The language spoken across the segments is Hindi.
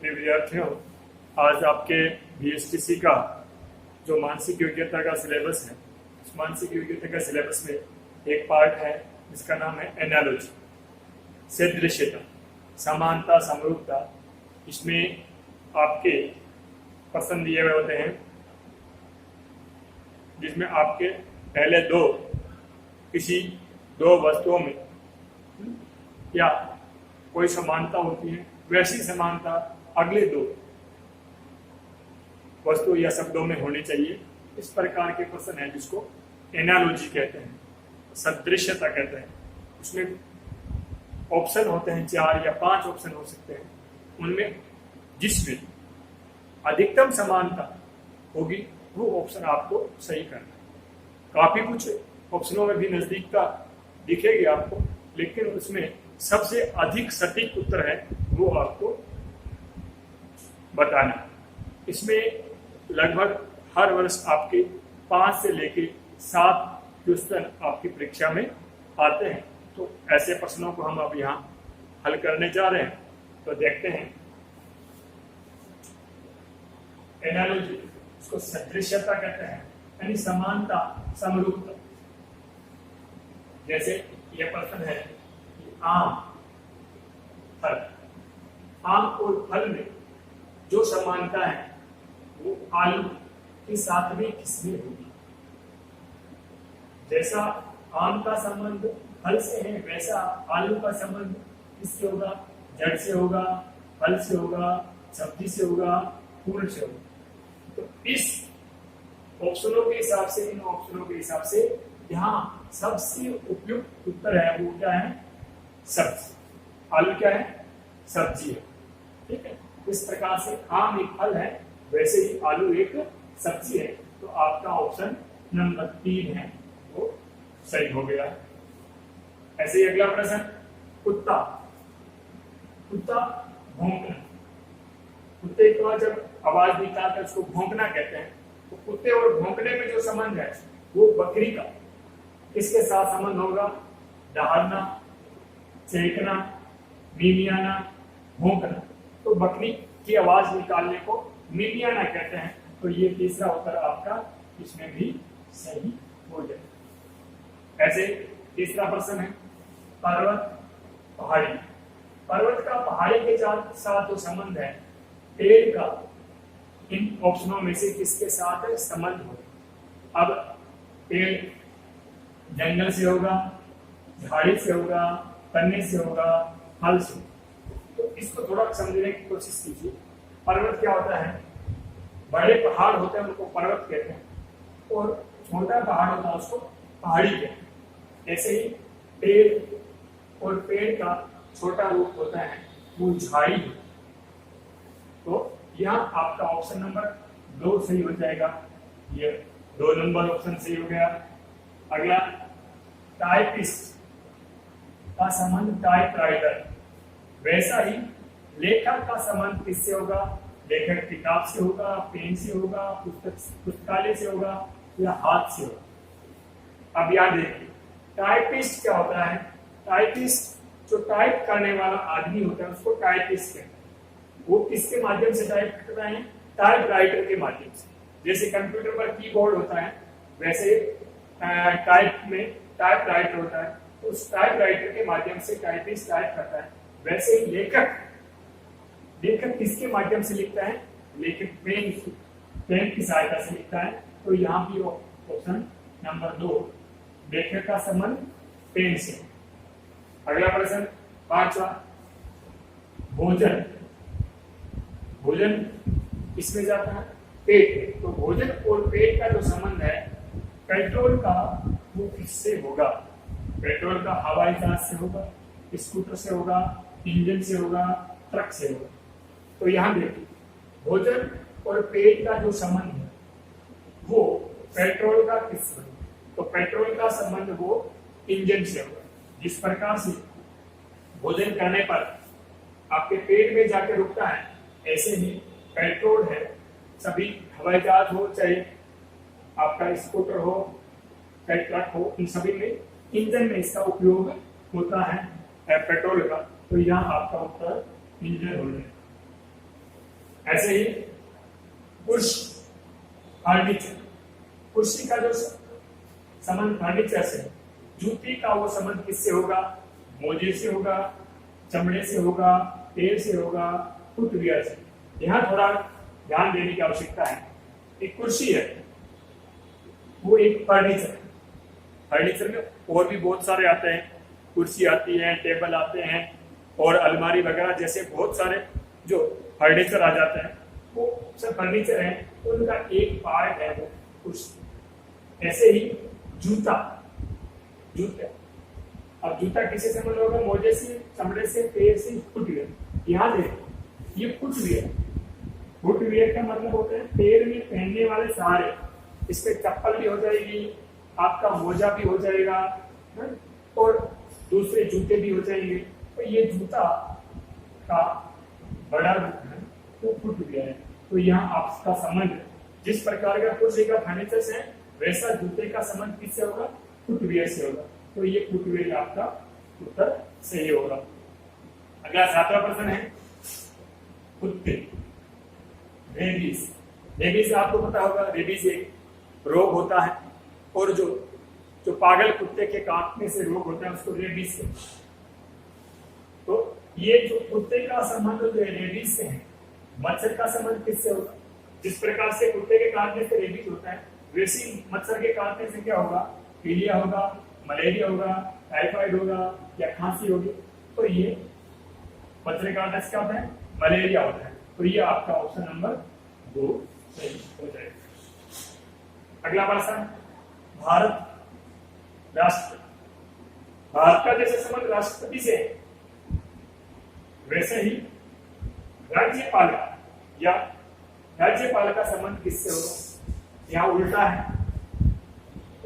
प्रिय विद्यार्थियों, आज आपके बीएसटीसी का जो मानसिक योग्यता का सिलेबस है, उस मानसिक योग्यता का सिलेबस में एक पार्ट है जिसका नाम है एनालॉजी, सदृश्यता, समानता, समरूपता। इसमें आपके प्रश्न दिए हुए होते हैं जिसमें आपके पहले किसी दो वस्तुओं में या कोई समानता होती है, वैसी समानता अगले दो वस्तु या शब्दों में होनी चाहिए। इस प्रकार के प्रश्न है जिसको एनालॉजी कहते हैं, सदृश्यता कहते हैं। उसमें ऑप्शन होते हैं 4 या 5 ऑप्शन हो सकते हैं, उनमें जिसमें अधिकतम समानता होगी वो ऑप्शन आपको सही करना है। काफी कुछ ऑप्शनों में भी नजदीकता दिखेगी आपको, लेकिन उसमें सबसे अधिक सटीक उत्तर है वो आपको बताना। इसमें लगभग हर वर्ष आपके 5 से लेके 7 क्वेश्चन आपकी परीक्षा में आते हैं। तो ऐसे प्रश्नों को हम अब यहाँ हल करने जा रहे हैं। तो देखते हैं एनालॉजी, इसको सदृश्यता कहते हैं, यानी समानता, समरूपता। जैसे यह प्रश्न है कि आम और फल में जो समानता है वो आलू के साथ में किसमें होगी। जैसा आम का संबंध फल से है, वैसा आलू का संबंध किससे होगा? जड़ से होगा, फल से होगा, सब्जी से होगा, फूल से होगा। तो इस ऑप्शनों के हिसाब से, इन ऑप्शनों के हिसाब से यहाँ सबसे उपयुक्त उत्तर है वो क्या है? सब्जी। आलू क्या है? सब्जी है। ठीक है। इस प्रकार से आम एक फल है, वैसे ही आलू एक सब्जी है। तो आपका ऑप्शन नंबर 3 है वो सही हो गया। ऐसे ही अगला प्रश्न, कुत्ता भौंकना। कुत्ते को जब आवाज निकालकर उसको भौंकना कहते हैं। तो कुत्ते और भौंकने में जो संबंध है वो बकरी का किसके साथ संबंध होगा? दहाड़ना, चेखना, मीमियाना, भौंकना। तो बकरी की आवाज निकालने को मीमियाना कहते हैं। तो ये तीसरा उत्तर आपका इसमें भी सही हो जाए। ऐसे तीसरा प्रश्न है पर्वत, पहाड़ी। पर्वत का पहाड़ी के साथ जो संबंध है, पेड़ का इन ऑप्शनों में से किसके साथ संबंध हो? अब पेड़ जंगल से होगा, झाड़ी से होगा, तने से होगा, फल से। तो इसको थोड़ा समझने की कोशिश कीजिए। पर्वत क्या होता है? बड़े पहाड़ होते हैं उनको पर्वत कहते हैं, और छोटा पहाड़ होता है उसको पहाड़ी कहते हैं। ऐसे ही पेड़ और पेड़ का छोटा रूप होता है वो झाड़ी। तो यहाँ आपका ऑप्शन नंबर 2 सही हो जाएगा। ये 2 नंबर ऑप्शन सही हो गया। अगला, टाइपिस्ट का संबंध टाइपराइटर। वैसा ही लेखक का संबंध किससे होगा? लेखक किताब से होगा, पेन से होगा, पुस्तकालय से होगा या हाथ से होगा। अब याद देखिए, टाइपिस्ट क्या होता है? टाइपिस्ट जो टाइप करने वाला आदमी होता है उसको टाइपिस्ट कहते हैं। वो किसके माध्यम से टाइप करता है? टाइपराइटर के माध्यम से। जैसे कंप्यूटर पर कीबोर्ड होता है, वैसे टाइप में टाइपराइटर होता है। तो उस टाइपराइटर के माध्यम से टाइपिस्ट टाइप करता है। वैसे ही लेखक किसके माध्यम से लिखता है? लेखक पेन की सहायता से लिखता है। तो यहाँ भी ऑप्शन नंबर 2, लेखक का संबंध पेन से। अगला प्रश्न 5वां, भोजन इसमें जाता है पेट। तो भोजन और पेट का जो संबंध है, पेट्रोल का वो किससे होगा? पेट्रोल का हवाई जहाज से होगा, स्कूटर से होगा, इंजन से होगा, ट्रक से होगा। तो यहाँ देखिए, भोजन और पेट का जो संबंध है वो पेट्रोल का किससे? तो पेट्रोल का संबंध वो इंजन से होगा। जिस प्रकार से भोजन करने पर आपके पेट में जाके रुकता है, ऐसे ही पेट्रोल है, सभी हवाई जहाज हो, चाहे आपका स्कूटर हो, चाहे ट्रक हो, इन सभी में इंजन में इसका उपयोग होता है पेट्रोल का। तो यहाँ आपका उत्तर इंजन हो जाएगा। ऐसे ही कुर्सी, फर्नीचर, कुर्सी का जो संबंध फर्नीचर से, जूती का वो संबंध किससे होगा? मोजे से होगा, चमड़े से होगा, पैर से होगा, फुटवियर से। यहाँ थोड़ा ध्यान देने की आवश्यकता है। एक कुर्सी है, वो एक फर्नीचर है। फर्नीचर में और भी बहुत सारे आते हैं, कुर्सी आती है, टेबल आते हैं और अलमारी वगैरह जैसे बहुत सारे जो फर्नीचर आ जाते हैं, वो सब फर्नीचर हैं, उनका एक पार्ट है वो कुर्सी। ऐसे ही जूता, जूता, अब जूता किसी से मतलब होगा? मोजे से, चमड़े से, पैर से, फुटवियर। यहाँ देखो, ये फुटवियर, फुटवियर का मतलब होता है पैर में पहनने वाले सहारे। इस पे चप्पल भी हो जाएगी, आपका मोजा भी हो जाएगा, और दूसरे जूते भी हो जाएंगे। तो ये जूता का बड़ा रूप है वो फुटवियर है। तो यहाँ आपका संबंध जिस प्रकार का कुर्सी का फर्नीचर से है, वैसा जूते का संबंध किससे होगा? फुटवियर से होगा। तो ये फुटवियर आपका उत्तर सही होगा। अगला 7वां प्रश्न है कुत्ते, रेबीज। रेबीज आपको पता होगा, रेबीज एक रोग होता है, और जो पागल कुत्ते के काटने से रोग होता है उसको रेबीज से। तो ये जो कुत्ते का संबंध जो रेबीज से है, मच्छर का संबंध किससे होगा? जिस प्रकार से कुत्ते के काटने से रेबीज होता है, वैसे मच्छर के काटने से क्या होगा? पीलिया होगा, मलेरिया होगा, टाइफाइड होगा या खांसी होगी। तो ये मच्छर के काटने से क्या होता है? मलेरिया होता है। तो ये आपका ऑप्शन नंबर 2 सही हो जाएगा। अगला प्रश्न, भारत राष्ट्र। भारत का जैसे संबंध राष्ट्रपति से है, वैसे ही राज्यपाल या राज्यपाल का संबंध किससे होगा? यहाँ उल्टा है,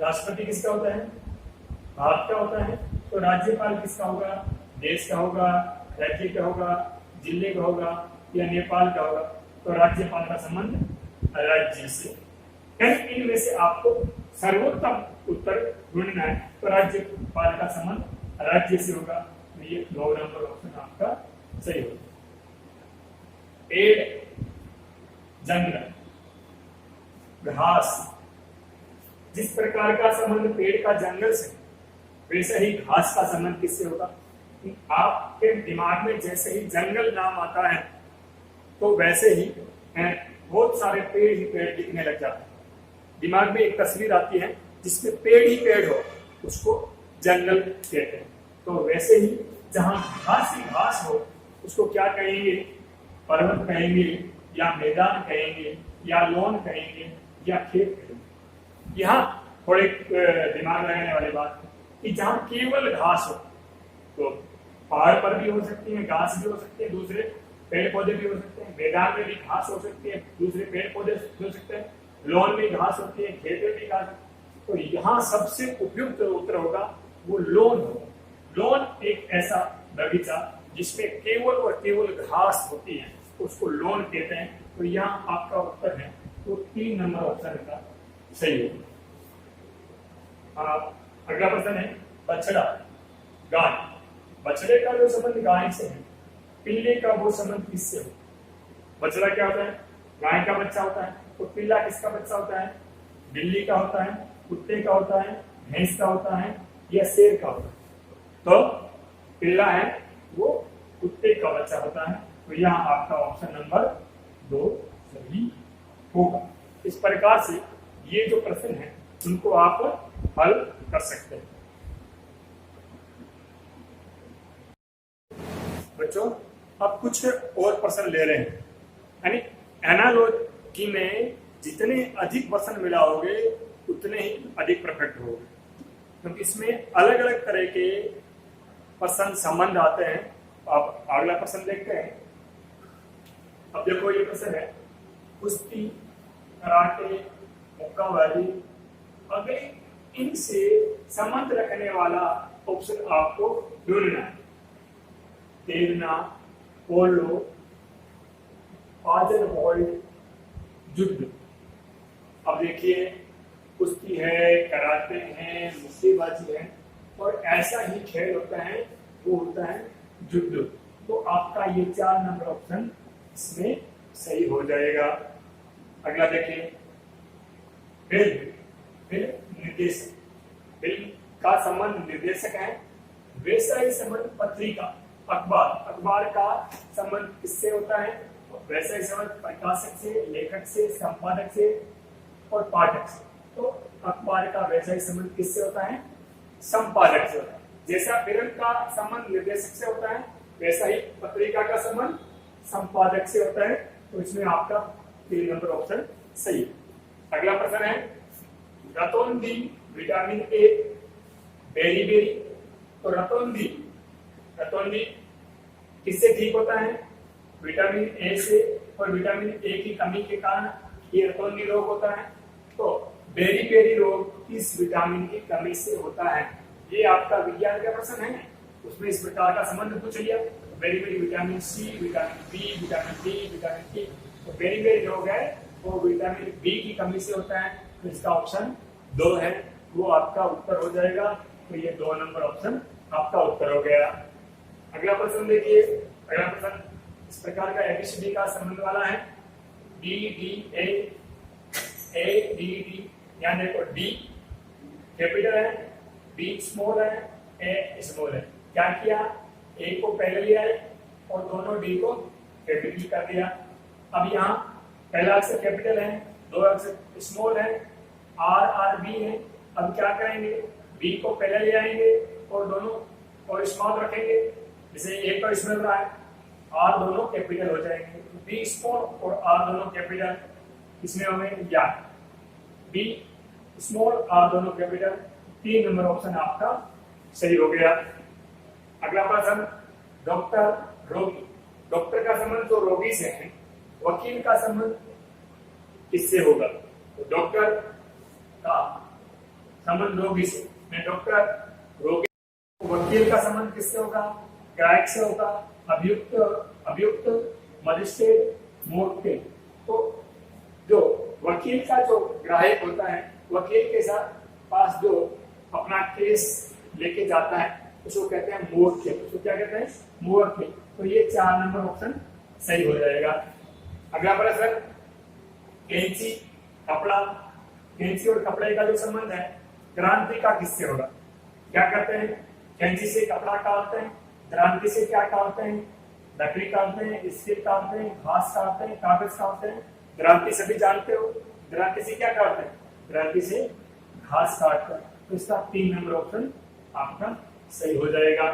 राष्ट्रपति किसका होता है? भारत का होता है। तो राज्यपाल किसका होगा? देश का होगा, राज्य का होगा, जिले का होगा या नेपाल का होगा। तो राज्यपाल का संबंध राज्य से। इनमें से आपको सर्वोत्तम उत्तर ढूंढना है। तो राज्यपाल का संबंध राज्य से होगा। तो ये 2 नंबर ऑप्शन आपका सही होगा। पेड़, जंगल, घास, जिस प्रकार का संबंध पेड़ का जंगल से, वैसे ही घास का संबंध किससे होगा? आपके दिमाग में जैसे ही जंगल नाम आता है, तो वैसे ही बहुत सारे पेड़ ही पेड़ दिखने लग जाते हैं। दिमाग में एक तस्वीर आती है जिसमें पेड़ ही पेड़ हो, उसको जंगल कहते हैं। तो वैसे ही जहां घास ही घास हो, उसको क्या कहेंगे? पर्वत कहेंगे, या मैदान कहेंगे, या लॉन कहेंगे, या खेत कहेंगे। यहाँ थोड़े दिमाग लगाने वाली बात है कि जहां केवल घास हो, तो पहाड़ पर भी हो सकती है, घास भी हो सकती है, दूसरे पेड़ पौधे भी हो सकते हैं, मैदान में भी घास हो सकती है, दूसरे पेड़ पौधे हो सकते हैं, लॉन में घास होती है, खेत में भी घास। तो यहाँ सबसे उपयुक्त उत्तर होगा वो लॉन होगा। लॉन एक ऐसा बगीचा जिसमें केवल और केवल घास होती है, उसको लॉन कहते हैं। तो यहाँ आपका उत्तर है तो 3 नंबर ऑप्शन का सही होगा। अगला प्रश्न है बछड़ा, गाय। बछड़े का जो संबंध गाय से है, पिल्ले का वो संबंध किससे हो? बछड़ा क्या होता है? गाय का बच्चा होता है। तो पिल्ला किसका बच्चा होता है? बिल्ली का होता है, कुत्ते का होता है, भैंस का होता है या शेर का होता है? तो पिल्ला है वो कुत्ते का बच्चा होता है। तो यहाँ आपका ऑप्शन नंबर 2 सही होगा। इस प्रकार से ये जो प्रश्न है उनको आप हल कर सकते हैं। बच्चों अब कुछ और प्रश्न ले रहे हैं, यानी एनालॉजी में जितने अधिक प्रश्न मिलाओगे उतने ही अधिक परफेक्ट होगे, क्योंकि इसमें अलग अलग तरह के प्रश्न संबंध आते हैं। आप अगला प्रश्न देखते हैं। अब देखो ये प्रश्न है कुश्ती, कराटे, मुक्काबाजी, अगर इनसे संबंध रखने वाला ऑप्शन आपको ढूंढना है। तैरना, पोलो, पाजल होल्ड, युद्ध। अब देखिए कुश्ती है, कराटे हैं, मुक्केबाजी है, और ऐसा ही खेल होता है वो होता है युद्ध। तो आपका ये 4 नंबर ऑप्शन इसमें सही हो जाएगा। अगला देखिए, फिल्म फिल्म निर्देशक, फिल्म का संबंध निर्देशक है, वैसा ही संबंध पत्रिका अखबार अखबार का संबंध किससे होता है, वैसा ही संबंध प्रकाशक से, लेखक से, संपादक से और पाठक से। तो अखबार का वैसा ही संबंध किससे होता है, संपादक से होता है। जैसा फिल्म का संबंध निर्देशक से होता है, वैसा ही पत्रिका का संबंध संपादक से होता है। तो इसमें आपका 3 नंबर ऑप्शन सही है। अगला प्रश्न है, रतौंधी विटामिन ए बेरी बेरी। तो रतौंधी किससे ठीक होता है, विटामिन ए से, और विटामिन ए की कमी के कारण ये रतौंधी रोग होता है। तो बेरी बेरी रोग किस विटामिन की कमी से होता है, ये आपका विज्ञान का प्रश्न है। उसमें इस प्रकार का संबंध पूछ लिया, beriberi vitamin C, vitamin B, vitamin D, vitamin T. तो बेरी बेरी रोग है वो विटामिन बी की कमी से होता है। तो इसका ऑप्शन 2 है, वो आपका उत्तर हो जाएगा। तो ये 2 नंबर ऑप्शन आपका उत्तर हो गया। अगला प्रश्न देखिए, अगला प्रश्न इस प्रकार का एबीसीडी का संबंध वाला है, D D A D D. यहाँ देखो, डी कैपिटल है, डी स्मॉल है, ए स्मॉल है। क्या किया, ए को पहले लिया है और दोनों डी को कैपिटल कर दिया। अब यहाँ पहला अक्षर कैपिटल है, 2 अक्षर स्मॉल है, आर आर बी है। अब क्या करेंगे, बी को पहले ले आएंगे और दोनों और स्मॉल रखेंगे। जैसे ए पर स्मॉल रहा है, आर दोनों कैपिटल हो जाएंगे। बी स्मॉल और आर दोनों कैपिटल, इसमें हमें याद, बी स्मॉल आर दोनों कैपिटल। 3 नंबर ऑप्शन आपका सही हो गया। अगला प्रश्न, डॉक्टर रोगी। डॉक्टर का संबंध तो रोगी से है, वकील का संबंध किससे होगा, तो डॉक्टर का संबंध रोगी से, मैं डॉक्टर रोगी। वकील का संबंध किससे होगा, ग्राहक से होगा, अभियुक्त मजिस्ट्रेट, मोर्टे। तो जो वकील का जो ग्राहक होता है, वकील के साथ पास जो अपना केस लेके जाता है, उसको कहते हैं मोर्टे। तो क्या कहते हैं, मोर्टे। तो ये 4 नंबर ऑप्शन सही हो जाएगा। अगला प्रश्न, कैंची कपड़ा। कैंची और कपड़े का जो संबंध है, क्रांति का किससे होगा। क्या करते हैं, कैंची से कपड़ा काटते हैं, क्रांति से क्या काटते हैं, लकड़ी काटते हैं, स्टील काटते हैं, घास काटते हैं, कागज काटते हैं। क्रांति सभी जानते हो, क्रांति से क्या काटते हैं, क्रांति से घास काटते हैं। तो इसका 3 नंबर ऑप्शन आपका सही हो जाएगा।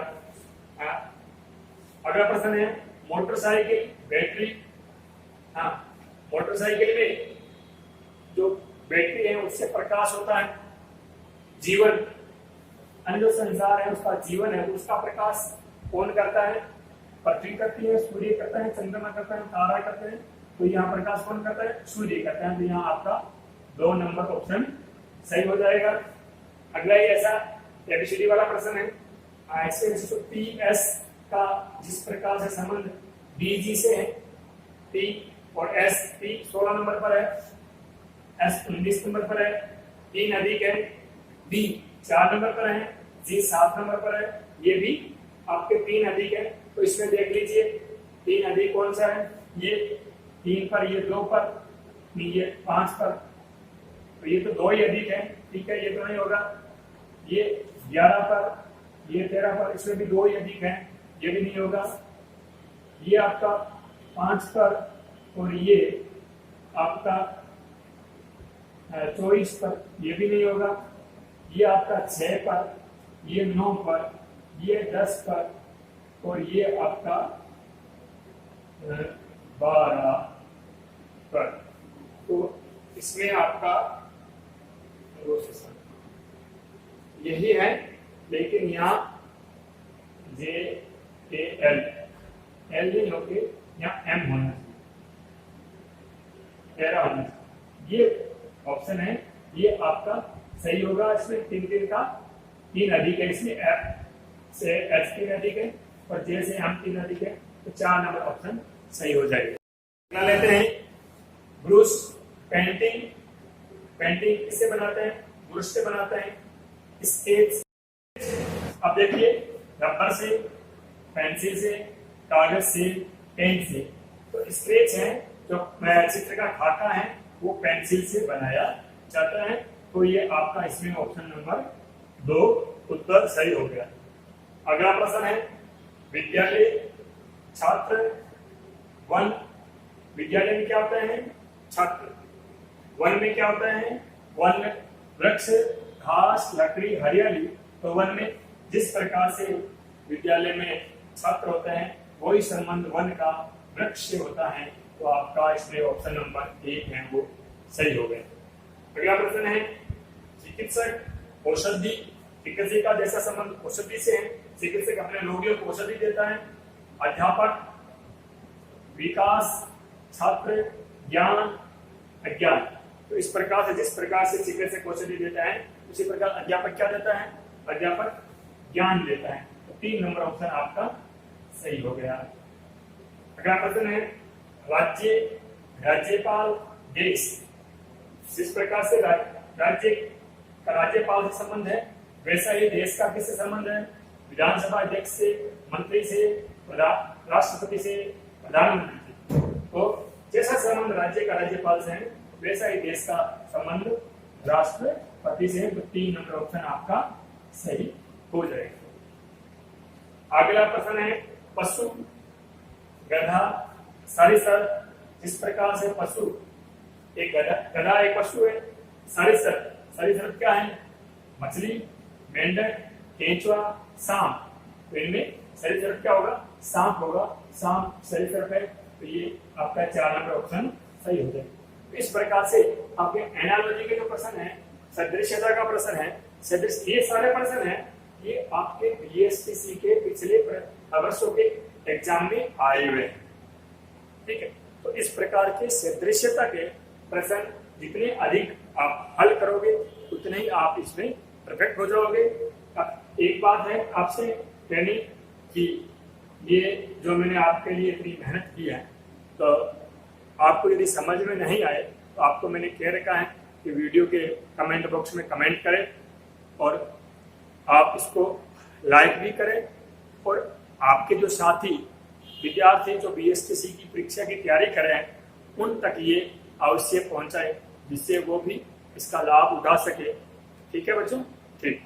अगला प्रश्न है, मोटरसाइकिल बैटरी। हाँ, मोटरसाइकिल में जो बैटरी है उससे प्रकाश होता है, जीवन, अन्य जो संसार है उसका जीवन है, उसका प्रकाश कौन करता है, पृथ्वी करती है, सूर्य करता है, चंद्रमा करता है, तारा करते हैं। तो यहाँ प्रकाश कौन करता है, सूर्य करता है। तो यहाँ आपका 2 नंबर ऑप्शन सही हो जाएगा। अगला ही ऐसा एबीसीडी वाला प्रश्न है, ऐसे टी एस का जिस प्रकार से संबंध डीजी से है, टी और एस, टी 16 नंबर पर है, एस 19 नंबर पर है, टी अधिक है, डी 4 नंबर पर है, जी 7 नंबर पर है। ये भी आपके 3 अधिक है। तो इसमें देख लीजिए 3 अधिक कौन सा है, ये 3 पर, ये 2 पर, ये 5 पर। तो ये तो 2 ही अधिक है, ठीक है, ये तो नहीं होगा। ये 11 पर, ये 13 पर, इसमें भी 2 ही अधिक है, ये भी नहीं होगा। ये आपका 5 पर और ये आपका 24 पर, ये भी नहीं होगा। ये आपका 6 पर, ये 9 पर, ये 10 पर और ये आपका 12 पर। तो इसमें आपका यही है, लेकिन यहाँ जे ए एल नहीं होके यहाँ एम होना चाहिए, 13 होना चाहिए। ये ऑप्शन है, ये आपका सही होगा। इसमें 3 का 3 अधिक है, इसमें एफ से एच 3 अधिक है और जे से एम 3 अधिक है। तो 4 नंबर ऑप्शन सही हो जाएगा। लेते हैं ब्रश पेंटिंग। पेंटिंग किससे बनाते हैं, ब्रश से बनाते हैं, स्केच। अब देखिए, रबर से, पेंसिल से, कागज से, पेन से। तो स्केच है जो चित्र का खाका है वो पेंसिल से बनाया जाता है। तो ये आपका इसमें ऑप्शन नंबर 2 उत्तर सही हो गया। अगला प्रश्न है विद्यालय छात्र वन। विद्यालय में क्या होता है? छात्र। वन में क्या होता है? वन वृक्ष, घास, लकड़ी, हरियाली। तो वन में जिस प्रकार से विद्यालय में छात्र होते हैं वही संबंध वन का वृक्ष से होता है। तो आपका इसमें ऑप्शन नंबर 1 है वो सही हो गया। अगला प्रश्न है चिकित्सक औषधि। चिकित्सक का जैसा संबंध औषधि से है, चिकित्सक अपने रोगियों को औषधि देता है। अध्यापक विकास, छात्र ज्ञान, अज्ञान। तो इस प्रकार से जिस प्रकार से चिकित्सक औषधि देता है उसी प्रकार अध्यापक क्या देता है? अध्यापक ज्ञान देता है। तो 3 नंबर ऑप्शन आपका सही हो गया। अगला प्रश्न है राज्य, राज्यपाल, देश। जिस प्रकार से राज्य का राज्यपाल से संबंध है वैसा ही देश का किससे संबंध है? विधानसभा अध्यक्ष से, मंत्री से, राष्ट्रपति से, प्रधानमंत्री से। तो जैसा संबंध राज्य का राज्यपाल से है वैसा ही देश का संबंध राष्ट्रपति से है। तो 3 नंबर ऑप्शन आपका सही हो जाएगा। अगला प्रश्न है पशु, गधा, सरीसृप। जिस प्रकार से पशु एक गधा एक पशु है। सरीसृप, सरीसृप क्या है? मछली, मेंढक, केंचुआ, सांप। तो इनमें सरीसृप क्या होगा? सांप होगा। सांप सरीसृप है। तो ये आपका 4 नंबर ऑप्शन सही हो जाएगा। इस प्रकार से आपके एनालॉजी के जो प्रश्न है, सदृश्यता का प्रश्न है, सदृश, ये सारे प्रश्न है ये आपके बीएसटीसी के पिछले वर्षों के एग्जाम में आए हुए हैं। ठीक है, तो इस प्रकार के सदृश्यता के प्रश्न जितने अधिक आप हल करोगे उतने ही आप इसमें परफेक्ट हो जाओगे। एक बात है आपसे कहनी कि ये जो मैंने आपके लिए इतनी मेहनत की है, तो आपको यदि समझ में नहीं आए तो आपको मैंने कह रखा है कि वीडियो के कमेंट बॉक्स में कमेंट करें और आप इसको लाइक भी करें और आपके जो साथी विद्यार्थी जो बीएसटीसी की परीक्षा की तैयारी कर रहे हैं उन तक ये अवश्य पहुंचाएं जिससे वो भी इसका लाभ उठा सके। ठीक है बच्चों? ठीक।